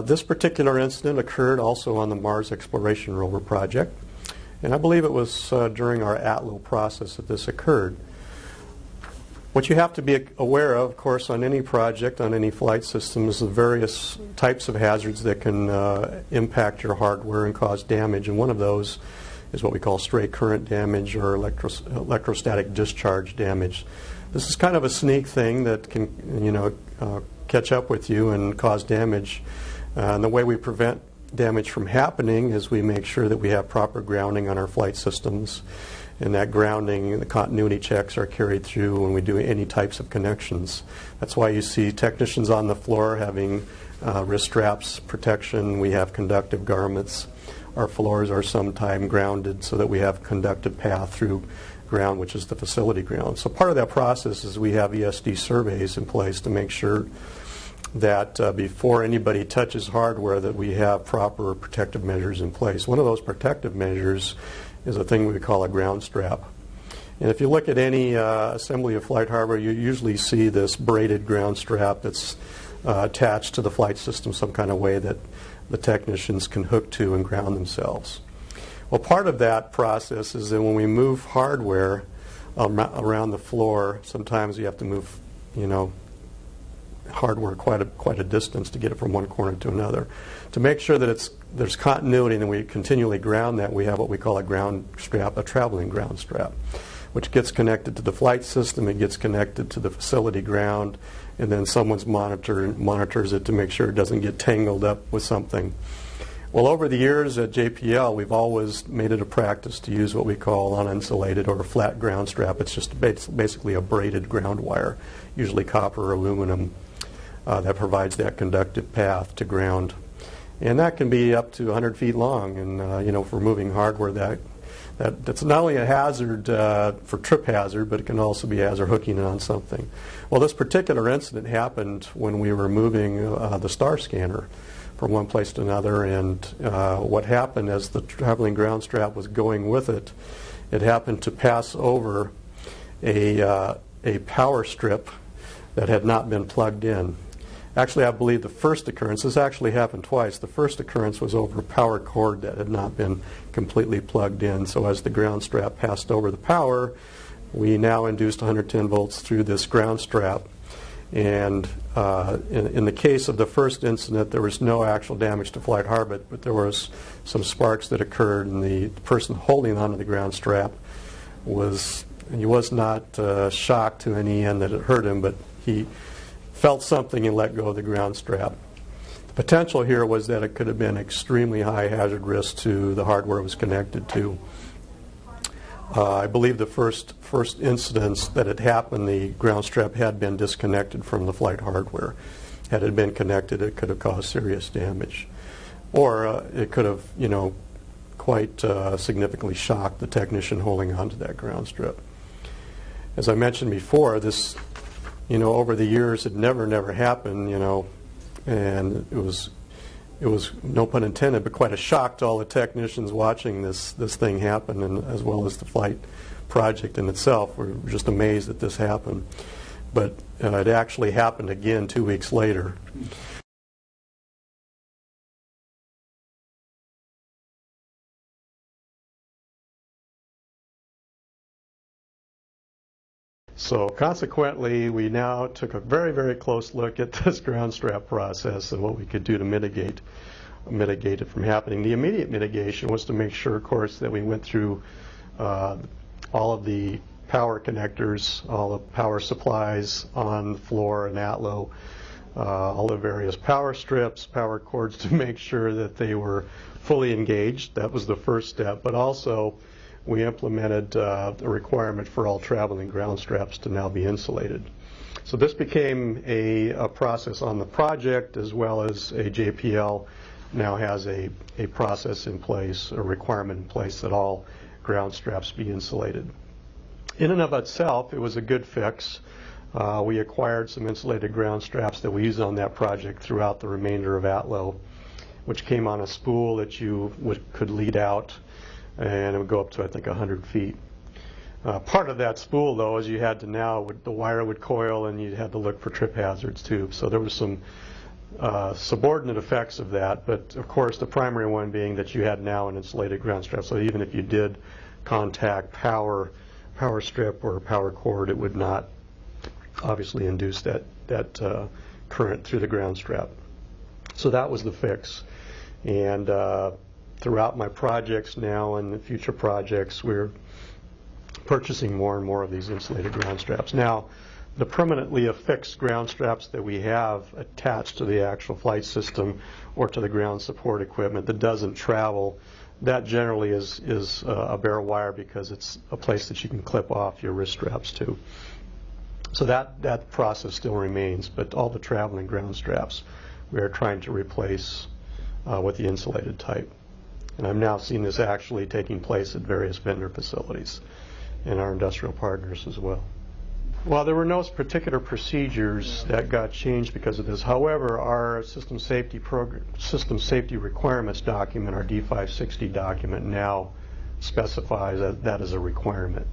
This particular incident occurred also on the Mars Exploration Rover project, and I believe it was during our ATLO process that this occurred. What you have to be aware of course, on any project, on any flight system, is the various types of hazards that can impact your hardware and cause damage, and one of those is what we call stray current damage or electrostatic discharge damage. This is kind of a sneak thing that can, catch up with you and cause damage. And the way we prevent damage from happening is we make sure that we have proper grounding on our flight systems. And that grounding, the continuity checks are carried through when we do any types of connections. That's why you see technicians on the floor having wrist straps, protection. We have conductive garments. Our floors are sometimes grounded so that we have conductive path through ground, which is the facility ground. So part of that process is we have ESD surveys in place to make sure that before anybody touches hardware that we have proper protective measures in place. One of those protective measures is a thing we call a ground strap. And if you look at any assembly of flight hardware, you usually see this braided ground strap that's attached to the flight system some kind of way that the technicians can hook to and ground themselves. Well, part of that process is that when we move hardware around the floor, sometimes you have to move, hardware quite a distance to get it from one corner to another. To make sure that there's continuity and we continually ground that, we have what we call a ground strap, a traveling ground strap, which gets connected to the flight system, it gets connected to the facility ground, and then someone's monitors it to make sure it doesn't get tangled up with something. Well, over the years at JPL, we've always made it a practice to use what we call uninsulated or a flat ground strap. It's just basically a braided ground wire, usually copper or aluminum, that provides that conductive path to ground. And that can be up to 100 feet long, and for moving hardware, that's not only a hazard for trip hazard, but it can also be a hazard hooking it on something. Well, this particular incident happened when we were moving the star scanner from one place to another, and what happened as the traveling ground strap was going with it, it happened to pass over a power strip that had not been plugged in. Actually, I believe the first occurrence, this actually happened twice. The first occurrence was over a power cord that had not been completely plugged in. So as the ground strap passed over the power, we now induced 110 volts through this ground strap. And in the case of the first incident, there was no actual damage to flight hardware, but there was some sparks that occurred, and the person holding onto the ground strap was not shocked to any end that it hurt him, but he felt something and let go of the ground strap. The potential here was that it could have been extremely high hazard risk to the hardware it was connected to. I believe the first incidents that had happened, the ground strap had been disconnected from the flight hardware. Had it been connected, it could have caused serious damage. Or it could have, quite significantly shocked the technician holding onto that ground strip. As I mentioned before, this over the years, it never happened, and it was, no pun intended, but quite a shock to all the technicians watching this thing happen, and as well as the flight project in itself. We're just amazed that this happened. But it actually happened again 2 weeks later. So consequently, we now took a very close look at this ground strap process and what we could do to mitigate it from happening. The immediate mitigation was to make sure, of course, that we went through all of the power connectors, all the power supplies on the floor and ATLO, all the various power strips, power cords, to make sure that they were fully engaged. That was the first step, but also we implemented a requirement for all traveling ground straps to now be insulated. So this became a process on the project, as well as a JPL now has a process in place, a requirement in place that all ground straps be insulated. In and of itself, it was a good fix. We acquired some insulated ground straps that we used on that project throughout the remainder of ATLO, which came on a spool that you could lead out, and it would go up to, I think, 100 feet. Part of that spool, though, is you had to the wire would coil, and you had to look for trip hazards too. So there was some subordinate effects of that, but of course the primary one being that you had now an insulated ground strap, so even if you did contact power strip or power cord, it would not obviously induce that current through the ground strap. So that was the fix. And throughout my projects now and the future projects, we're purchasing more and more of these insulated ground straps. Now, the permanently affixed ground straps that we have attached to the actual flight system or to the ground support equipment that doesn't travel, that generally is a bare wire because it's a place that you can clip off your wrist straps to. So that process still remains, but all the traveling ground straps we are trying to replace with the insulated type. And I'm now seeing this actually taking place at various vendor facilities and our industrial partners as well. Well, there were no particular procedures that got changed because of this. However, our system safety requirements document, our D560 document, now specifies that as a requirement.